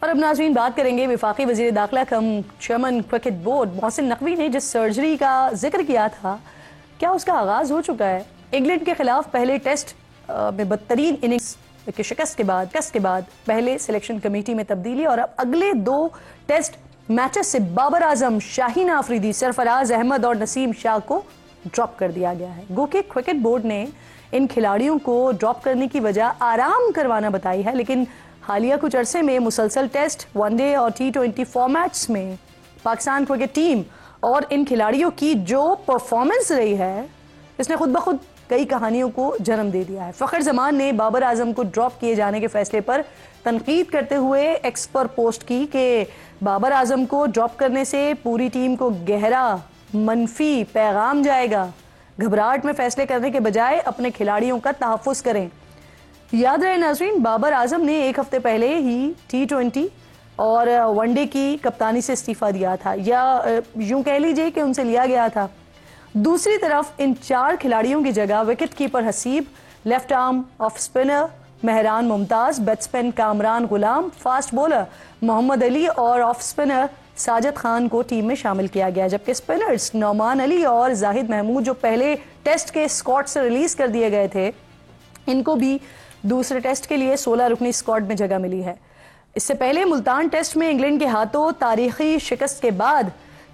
और अब नाज़रीन बात करेंगे वफाकी वज़ीर दाखिला कम chairman cricket board Mohsin Naqvi ने जिस सर्जरी का जिक्र किया था, क्या उसका आगाज़ हो चुका है? इंग्लैंड के खिलाफ पहले टेस्ट में बदतरीन इनिंग्स की शिकस्त के बाद पहले सिलेक्शन कमेटी में तब्दीली और अब अगले 2 टेस्ट मैचेस से बाबर आजम, शाहीन आफरीदी, सरफराज अहमद और नसीम शाह को ड्रॉप कर दिया गया है। गो कि क्रिकेट बोर्ड ने इन खिलाड़ियों को ड्रॉप करने की वजह आराम करवाना बताई है, लेकिन हालिया कुछ अरसे में मुसलसल टेस्ट, वनडे और T20 फॉर्मेट्स में पाकिस्तान क्रिकेट टीम और इन खिलाड़ियों की जो परफॉर्मेंस रही है, इसने खुद ब खुद कई कहानियों को जन्म दे दिया है। फ़खर जमान ने बाबर आजम को ड्रॉप किए जाने के फैसले पर तनकीद करते हुए एक्स पर पोस्ट की कि बाबर आजम को ड्रॉप करने से पूरी टीम को गहरा मनफी पैगाम जाएगा। घबराहट में फैसले करने के बजाय अपने खिलाड़ियों का तहफ़्फ़ुज़ करें। याद रहे नाज़रीन, बाबर आजम ने 1 हफ्ते पहले ही T20 और वनडे की कप्तानी से इस्तीफ़ा दिया था, या यूं कह लीजिए कि उनसे लिया गया था। दूसरी तरफ इन 4 खिलाड़ियों की जगह wicket keeper Haseeb, left arm off spinner Mehran Mumtaz, batsman Kamran Ghulam, fast bowler Mohammad Ali और ऑफ स्पिनर साजिद खान को टीम में शामिल किया गया, जबकि स्पिनर्स नौमान अली और जाहिद महमूद जो पहले टेस्ट के स्क्वाड से रिलीज कर दिए गए थे, इनको भी दूसरे टेस्ट के लिए 16 रुकनी स्क्वाड में जगह मिली है। इससे पहले मुल्तान टेस्ट में इंग्लैंड के हाथों तारीखी शिकस्त के बाद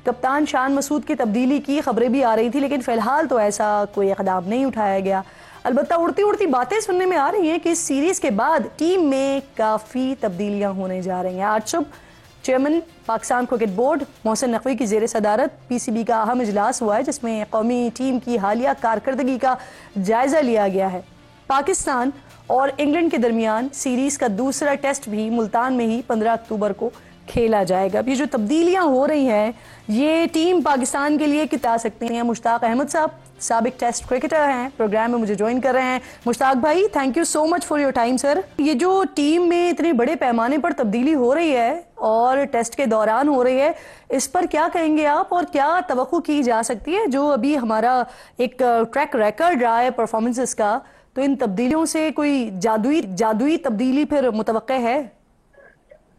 कप्तान शान मसूद की तब्दीली की खबरें भी आ रही थी, लेकिन फिलहाल तो ऐसा कोई इक़दाम नहीं उठाया गया। अलबत्ता उड़ती उड़ती बातें सुनने में आ रही हैं कि इस सीरीज के बाद टीम में काफ़ी तब्दीलियां होने जा रही हैं। आज सुबह chairman Pakistan cricket board Mohsin Naqvi की ज़ेर सदारत PCB का अहम इजलास हुआ है, जिसमें कौमी टीम की हालिया कारकर्दगी का जायज़ा लिया गया है। पाकिस्तान और इंग्लैंड के दरमियान सीरीज का दूसरा टेस्ट भी मुल्तान में ही 15 अक्टूबर को खेला जाएगा। अब ये जो तब्दीलियां हो रही हैं, ये टीम पाकिस्तान के लिए कितना सकते हैं? मुश्ताक अहमद साहब साबिक टेस्ट क्रिकेटर हैं, प्रोग्राम में मुझे ज्वाइन कर रहे हैं। मुश्ताक भाई, thank you so much for your time sir. ये जो टीम में इतने बड़े पैमाने पर तब्दीली हो रही है और टेस्ट के दौरान हो रही है, इस पर क्या कहेंगे आप और क्या तवक्को की जा सकती है? जो अभी हमारा एक ट्रैक रिकॉर्ड रहा है परफॉर्मेंसेस का, तो इन तब्दीलियों से कोई जादुई तब्दीली फिर मुतवक्के है?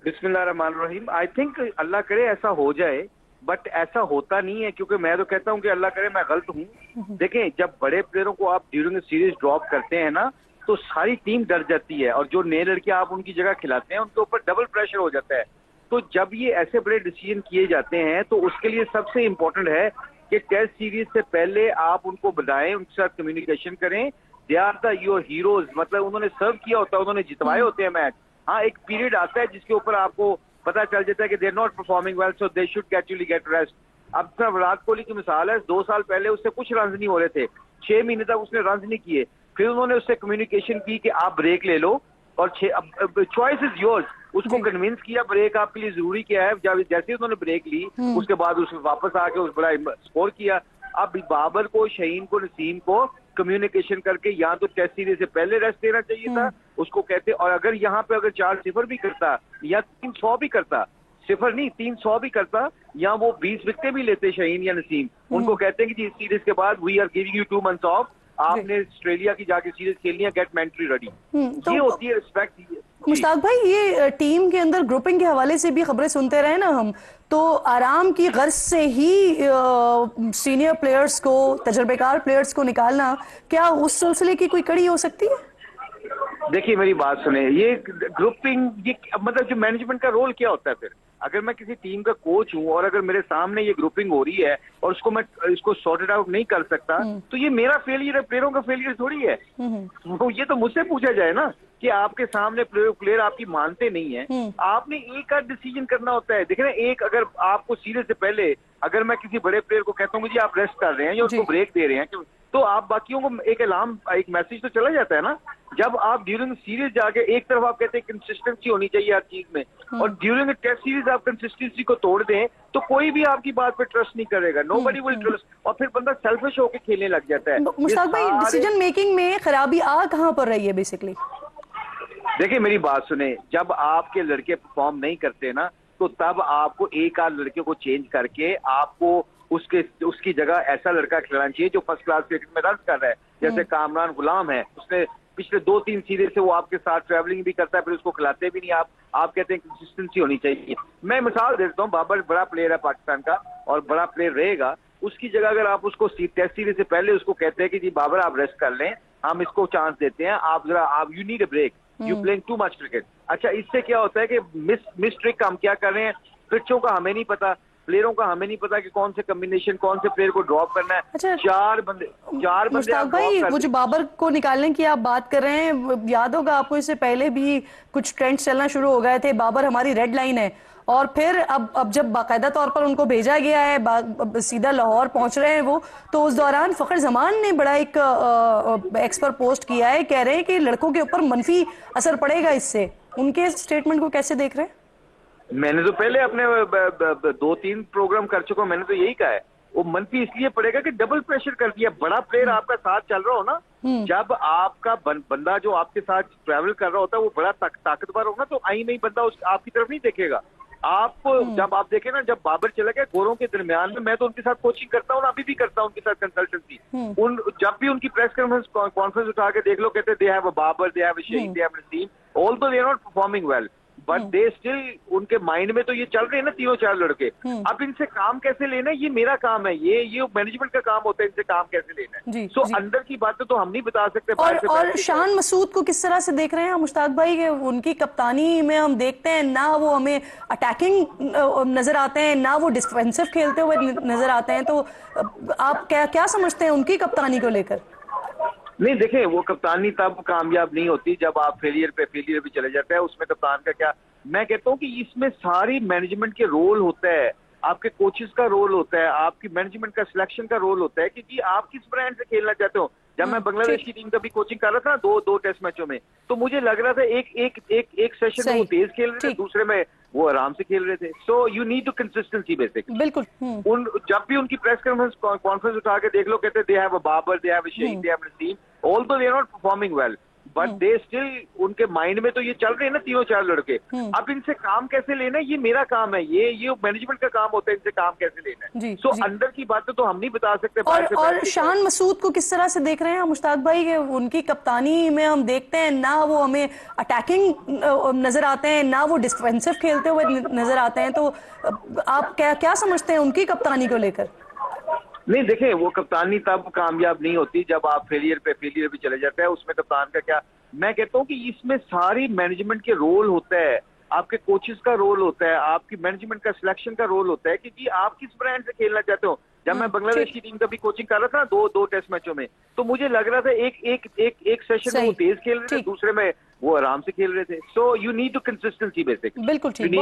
बिस्मिल्लाहिर्रहमानिर्रहीम। आई थिंक अल्लाह करे ऐसा हो जाए, बट ऐसा होता नहीं है, क्योंकि मैं तो कहता हूं कि अल्लाह करे मैं गलत हूं। देखें, जब बड़े प्लेयरों को आप ड्यूरिंग सीरीज ड्रॉप करते हैं ना, तो सारी टीम डर जाती है, और जो नए लड़के आप उनकी जगह खिलाते हैं उनके ऊपर डबल प्रेशर हो जाता है। तो जब ये ऐसे बड़े डिसीजन किए जाते हैं, तो उसके लिए सबसे इम्पोर्टेंट है कि टेस्ट सीरीज से पहले आप उनको बुलाएं, उनके साथ कम्युनिकेशन करें। They are the your heroes, मतलब उन्होंने सर्व किया होता है, उन्होंने जितवाए होते हैं मैच। हाँ, एक पीरियड आता है जिसके ऊपर आपको पता चल जाता है कि they are not performing well, so they should actually get rest. अब सर विराट कोहली की मिसाल है, 2 साल पहले उससे कुछ रन नहीं हो रहे थे, 6 महीने तक उसने रन नहीं किए, फिर उन्होंने उससे कम्युनिकेशन की कि आप ब्रेक ले लो, और चॉइस इज योर्स। उसको कन्विंस किया ब्रेक आपके लिए जरूरी क्या है। जब जैसे उन्होंने ब्रेक ली, उसके बाद उसने वापस आके उस बड़ा स्कोर किया। अब बाबर को, शहीन को, नसीम को कम्युनिकेशन करके या तो टेस्ट सीरीज से पहले रेस्ट देना चाहिए था, उसको कहते। और अगर यहाँ पे अगर 4-0 भी करता या 300 भी करता, 0 नहीं 300 भी करता, या वो 20 विकेटें भी लेते शहीन या नसीम, उनको कहते हैं कि इस सीरीज के बाद we are giving you 2 months off, आपने ऑस्ट्रेलिया की जाके सीरीज खेलनी है, गेट मेंटली रेडी। ये होती है रिस्पेक्ट। मुश्ताक भाई, ये टीम के अंदर ग्रुपिंग के हवाले से भी खबरें सुनते रहे ना हम, तो आराम की गर्ज से ही सीनियर प्लेयर्स को, तजर्बेकार प्लेयर्स को निकालना, क्या उस सिलसिले की कोई कड़ी हो सकती है? देखिए मेरी बात सुने, ये ग्रुपिंग, ये मतलब जो मैनेजमेंट का रोल क्या होता है फिर? अगर मैं किसी टीम का कोच हूं और अगर मेरे सामने ये ग्रुपिंग हो रही है और उसको मैं इसको सॉर्टेड आउट नहीं कर सकता, तो ये मेरा फेलियर है, प्लेयरों का फेलियर थोड़ी है। तो ये तो मुझसे पूछा जाए ना कि आपके सामने प्लेयर आपकी मानते नहीं है, आपने एक आध डिसीजन करना होता है। देखिए ना, एक अगर आपको सीरीज से पहले अगर मैं किसी बड़े प्लेयर को कहता हूँ जी आप रेस्ट कर रहे हैं या उसको ब्रेक दे रहे हैं, तो आप बाकियों को एक अलार्म, एक मैसेज तो चला जाता है ना। जब आप ड्यूरिंग सीरीज जाके एक तरफ आप कहते हैं कंसिस्टेंसी होनी चाहिए हर चीज में, और ड्यूरिंग टेस्ट सीरीज आप कंसिस्टेंसी को तोड़ दें, तो कोई भी आपकी बात पे ट्रस्ट नहीं करेगा, नोबडी विल ट्रस्ट, और फिर बंदा सेल्फिश होकर खेलने लग जाता है। मुश्ताक भाई, डिसीजन मेकिंग में खराबी आ कहां पर रही है बेसिकली? देखिए मेरी बात सुने, जब आपके लड़के परफॉर्म नहीं करते ना, तो तब आपको एक आध लड़के को चेंज करके आपको उसकी जगह ऐसा लड़का खिलाना चाहिए जो फर्स्ट क्लास क्रिकेट में रन कर रहा है। जैसे कामरान गुलाम है, उसने पिछले 2-3 सीरीज से वो आपके साथ ट्रैवलिंग भी करता है, फिर उसको खिलाते भी नहीं आप कहते हैं कंसिस्टेंसी होनी चाहिए। मैं मिसाल देता हूँ, बाबर बड़ा प्लेयर है पाकिस्तान का और बड़ा प्लेयर रहेगा। उसकी जगह अगर आप उसको टेस्ट सीरीज से पहले उसको कहते हैं कि जी बाबर आप रेस्ट कर लें, हम इसको चांस देते हैं, आप you need a break, you playing too much cricket. अच्छा, इससे क्या होता है कि मिस ट्रिक हम क्या कर रहे हैं, पिचों का हमें नहीं पता, प्लेयरों का हमें नहीं पता कि कौन से कॉम्बिनेशन, कौन से प्लेयर को ड्रॉप करना है। अच्छा, चार बंदे मुश्ताक भाई, वो जो बाबर को निकालने की आप बात कर रहे हैं, याद होगा आपको इससे पहले भी कुछ ट्रेंड्स चलना शुरू हो गए थे, बाबर हमारी रेड लाइन है, और फिर अब जब बाकायदा तौर पर उनको भेजा गया है, सीधा लाहौर पहुंच रहे हैं वो, तो उस दौरान फखर जमान ने बड़ा एक एक्स पर पोस्ट किया है, कह रहे हैं कि लड़कों के ऊपर मनफी असर पड़ेगा इससे। उनके स्टेटमेंट को कैसे देख रहे हैं? मैंने तो पहले अपने 2-3 प्रोग्राम कर चुका हूं, मैंने तो यही कहा है, वो मनफी इसलिए पड़ेगा कि डबल प्रेशर कर दिया। बड़ा प्लेयर आपका साथ चल रहा हो ना, जब आपका बंदा जो आपके साथ ट्रैवल कर रहा होता है वो बड़ा ताकतवर होगा, तो आई नहीं बंदा आपकी तरफ नहीं देखेगा। आप जब आप देखें ना, जब बाबर चला गया गोरों के दरमियान में, मैं तो उनके साथ कोचिंग करता हूँ, अभी भी करता हूँ उनके साथ कंसल्टेंसी। जब भी उनकी प्रेस कॉन्फ्रेंस उठा के देख लो, कहते they have a Babar, they have a Shahid, they have a Naseem, although they are not performing well, but they still, उनके माइंड में तो ये चल रहे हैं ना तीनों चार लड़के। अब इनसे काम कैसे लेना है, ये मेरा काम है, ये मैनेजमेंट का काम होता है इनसे काम कैसे लेना है। सो अंदर की बातें तो हम नहीं बता सकते। और शान मसूद को किस तरह से देख रहे हैं आप मुश्ताक भाई? उनकी कप्तानी में हम देखते हैं ना वो हमें अटैकिंग नजर आते हैं, ना वो डिफेंसिव खेलते हुए नजर आते हैं, तो आप क्या समझते हैं उनकी कप्तानी को लेकर? नहीं, देखें, वो कप्तानी तब कामयाब नहीं होती जब आप फेलियर भी चले जाते हैं। उसमें कप्तान का क्या, मैं कहता हूं कि इसमें सारी मैनेजमेंट के रोल होता है, आपके कोचेस का रोल होता है, आपकी मैनेजमेंट का सिलेक्शन का रोल होता है कि जी आप किस ब्रांड से खेलना चाहते हो। जब मैं बांग्लादेश की टीम का भी कोचिंग कर रहा था दो टेस्ट मैचों में, तो मुझे लग रहा था एक सेशन में वो तेज खेल रहे थे, दूसरे में वो आराम से खेल रहे थे। So you need to consistency basically. बिल्कुल। जब भी उनकी प्रेस कॉन्फ्रेंस उठा के देख लो, कहते they have a Babar, they have a Shahid, they have a Naseem, although they are not performing well, but they still, उनके माइंड में तो ये चल रहे हैं ना तीनों चार लड़के। अब इनसे काम कैसे लेना है, ये मेरा काम है, ये मैनेजमेंट का काम होता है इनसे काम कैसे लेना है। सो अंदर की बातें तो हम नहीं बता सकते। और शान मसूद को किस तरह से देख रहे हैं मुश्ताक भाई? उनकी कप्तानी में हम देखते हैं ना वो हमें अटैकिंग नजर आते हैं, ना वो डिफेंसिव खेलते हुए नजर आते हैं, तो आप क्या समझते हैं उनकी कप्तानी को लेकर? नहीं, देखें, वो कप्तानी तब कामयाब नहीं होती जब आप फेलियर भी चले जाते हैं। उसमें कप्तान का क्या, मैं कहता हूं कि इसमें सारी मैनेजमेंट के रोल होता है, आपके कोचेस का रोल होता है, आपकी मैनेजमेंट का सिलेक्शन का रोल होता है कि जी आप किस ब्रांड से खेलना चाहते हो। जब मैं बांग्लादेश की टीम का भी कोचिंग कर रहा था दो टेस्ट मैचों में, तो मुझे लग रहा था एक सेशन में वो तेज खेल रहे थे, दूसरे में वो आराम से खेल रहे थे। So you need to consistency basically. बिल्कुल ठीक।